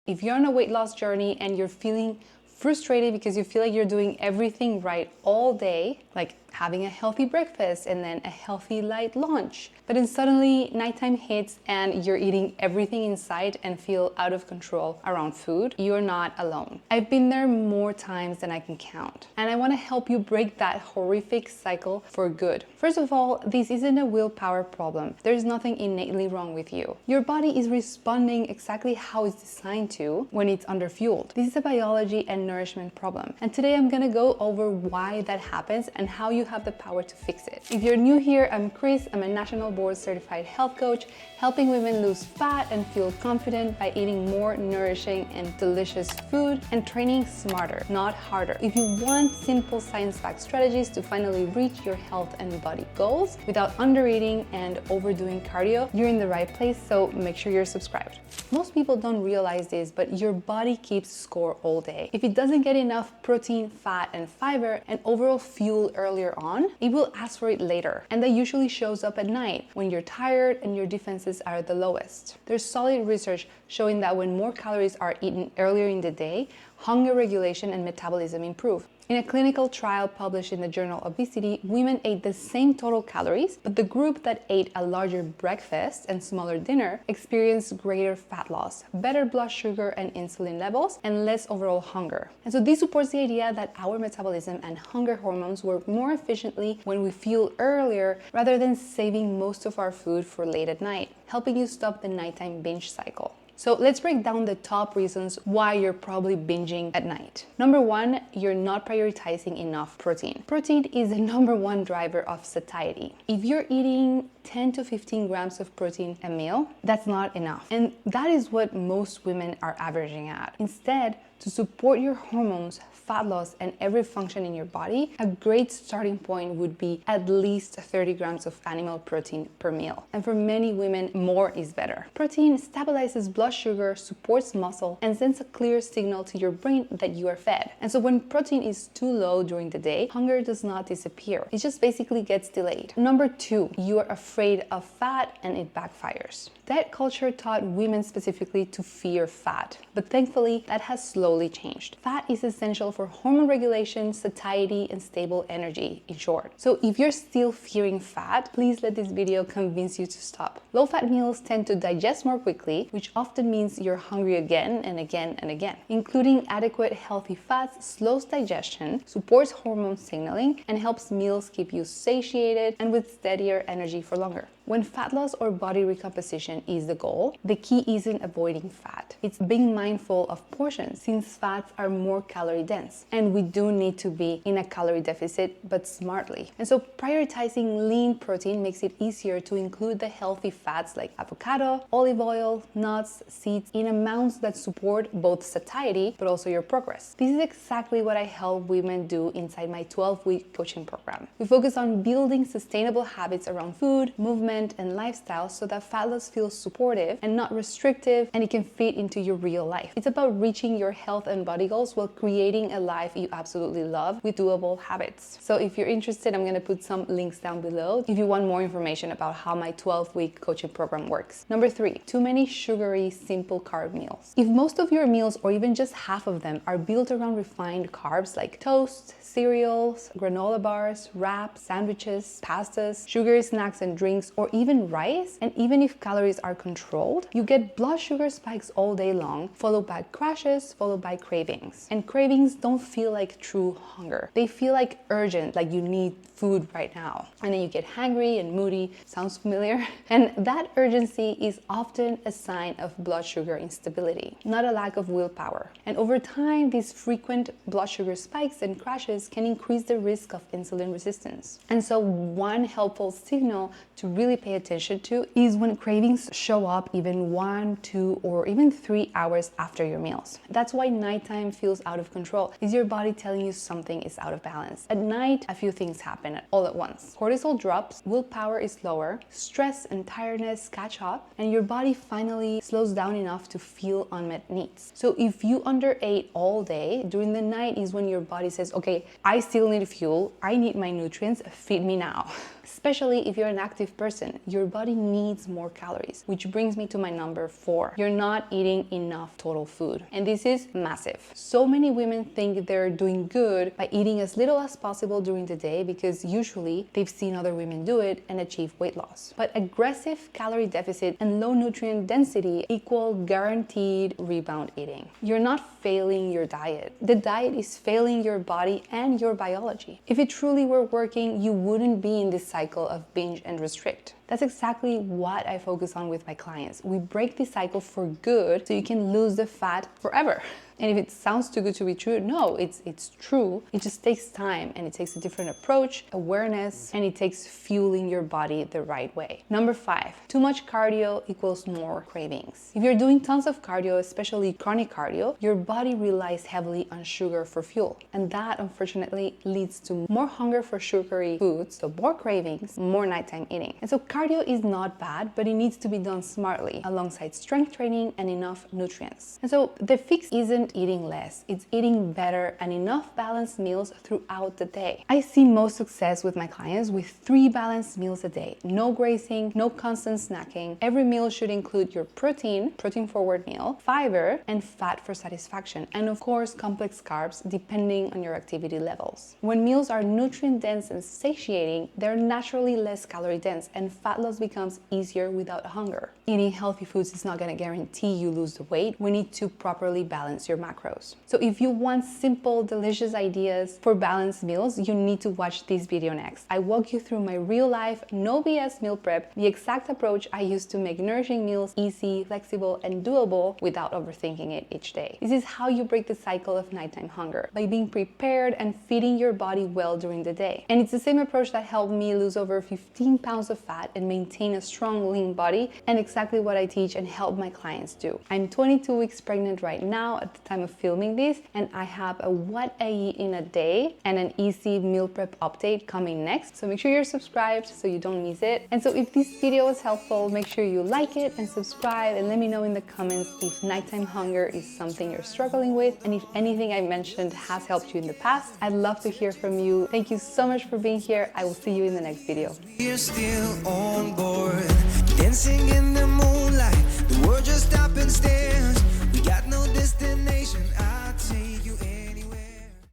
If you're on a weight loss journey and you're feeling frustrated because you feel like you're doing everything right all day, like having a healthy breakfast and then a healthy light lunch, but then suddenly nighttime hits and you're eating everything in sight and feel out of control around food, you're not alone. I've been there more times than I can count, and I want to help you break that horrific cycle for good. First of all, this isn't a willpower problem. There's nothing innately wrong with you. Your body is responding exactly how it's designed to when it's underfueled. This is a biology and nourishment problem, and today I'm gonna go over why that happens and how you have the power to fix it. If you're new here, I'm Chris. I'm a national board certified health coach, helping women lose fat and feel confident by eating more nourishing and delicious food and training smarter, not harder. If you want simple science-backed strategies to finally reach your health and body goals without undereating and overdoing cardio, you're in the right place, so make sure you're subscribed. Most people don't realize this, but your body keeps score all day. If it doesn't get enough protein, fat, and fiber and overall fuel earlier on, it will ask for it later. And that usually shows up at night when you're tired and your defenses are at the lowest. There's solid research showing that when more calories are eaten earlier in the day, hunger regulation and metabolism improve. In a clinical trial published in the journal Obesity, women ate the same total calories, but the group that ate a larger breakfast and smaller dinner experienced greater fat loss, better blood sugar and insulin levels, and less overall hunger. And so this supports the idea that our metabolism and hunger hormones work more efficiently when we fuel earlier rather than saving most of our food for late at night, helping you stop the nighttime binge cycle. So let's break down the top reasons why you're probably binging at night. Number one, you're not prioritizing enough protein. Protein is the number one driver of satiety. If you're eating 10 to 15 grams of protein a meal, that's not enough. And that is what most women are averaging at. Instead, to support your hormones, fat loss, and every function in your body, a great starting point would be at least 30 grams of animal protein per meal. And for many women, more is better. Protein stabilizes blood sugar, supports muscle, and sends a clear signal to your brain that you are fed. And so when protein is too low during the day, hunger does not disappear. It just basically gets delayed. Number two, you are afraid of fat and it backfires. Diet culture taught women specifically to fear fat, but thankfully that has slowly changed. Fat is essential for hormone regulation, satiety, and stable energy, in short. So if you're still fearing fat, please let this video convince you to stop. Low-fat meals tend to digest more quickly, which often means you're hungry again and again and again. Including adequate healthy fats slows digestion, supports hormone signaling, and helps meals keep you satiated and with steadier energy for longer. When fat loss or body recomposition is the goal, the key isn't avoiding fat. It's being mindful of portions, since fats are more calorie dense. And we do need to be in a calorie deficit, but smartly. And so prioritizing lean protein makes it easier to include the healthy fats like avocado, olive oil, nuts, seeds in amounts that support both satiety, but also your progress. This is exactly what I help women do inside my 12-week coaching program. We focus on building sustainable habits around food, movement, and lifestyle so that fat loss feels supportive and not restrictive, and it can fit into your real life. It's about reaching your health and body goals while creating a life you absolutely love with doable habits. So if you're interested, I'm going to put some links down below if you want more information about how my 12-week coaching program works. Number three, too many sugary, simple carb meals. If most of your meals, or even just half of them, are built around refined carbs like toast, cereals, granola bars, wraps, sandwiches, pastas, sugary snacks and drinks, or even rice, and even if calories are controlled, you get blood sugar spikes all day long, followed by crashes, followed by cravings. And cravings don't feel like true hunger. They feel like urgent, like you need food right now. And then you get hangry and moody. Sounds familiar? And that urgency is often a sign of blood sugar instability, not a lack of willpower. And over time, these frequent blood sugar spikes and crashes can increase the risk of insulin resistance. And so one helpful signal to really pay attention to is when cravings show up even 1, 2, or even 3 hours after your meals. That's why nighttime feels out of control. Is your body telling you something is out of balance? At night, a few things happen all at once. Cortisol drops, willpower is lower, stress and tiredness catch up, and your body finally slows down enough to feel unmet needs. So if you underate all day, during the night is when your body says, okay, I still need fuel, I need my nutrients, feed me now. especially if you're an active person. Your body needs more calories, which brings me to my number 4. You're not eating enough total food. And this is massive. So many women think they're doing good by eating as little as possible during the day because usually they've seen other women do it and achieve weight loss. But aggressive calorie deficit and low nutrient density equal guaranteed rebound eating. You're not failing your diet. The diet is failing your body and your biology. If it truly were working, you wouldn't be in this cycle of binge and restrict. That's exactly what I focus on with my clients. We break this cycle for good so you can lose the fat forever. And if it sounds too good to be true, no, it's true. It just takes time and it takes a different approach, awareness, and it takes fueling your body the right way. Number 5, too much cardio equals more cravings. If you're doing tons of cardio, especially chronic cardio, your body relies heavily on sugar for fuel. And that unfortunately leads to more hunger for sugary foods, so more cravings, more nighttime eating. And so cardio is not bad, but it needs to be done smartly alongside strength training and enough nutrients. And so the fix isn't eating less, it's eating better and enough balanced meals throughout the day. I see most success with my clients with 3 balanced meals a day. No grazing, no constant snacking. Every meal should include your protein forward meal, fiber, and fat for satisfaction. And of course, complex carbs depending on your activity levels. When meals are nutrient dense and satiating, they're naturally less calorie dense and fat loss becomes easier without hunger. Eating healthy foods is not going to guarantee you lose the weight. We need to properly balance your macros. So if you want simple, delicious ideas for balanced meals, you need to watch this video next. I walk you through my real life, no BS meal prep, the exact approach I use to make nourishing meals easy, flexible, and doable without overthinking it each day. This is how you break the cycle of nighttime hunger, by being prepared and feeding your body well during the day. And it's the same approach that helped me lose over 15 pounds of fat and maintain a strong, lean body, and exactly what I teach and help my clients do. I'm 22 weeks pregnant right now at the time of filming this, and I have a what I eat in a day and an easy meal prep update coming next. So make sure you're subscribed so you don't miss it. And so if this video was helpful, make sure you like it and subscribe, and let me know in the comments if nighttime hunger is something you're struggling with, and if anything I mentioned has helped you in the past. I'd love to hear from you. Thank you so much for being here. I will see you in the next video. We're still on board.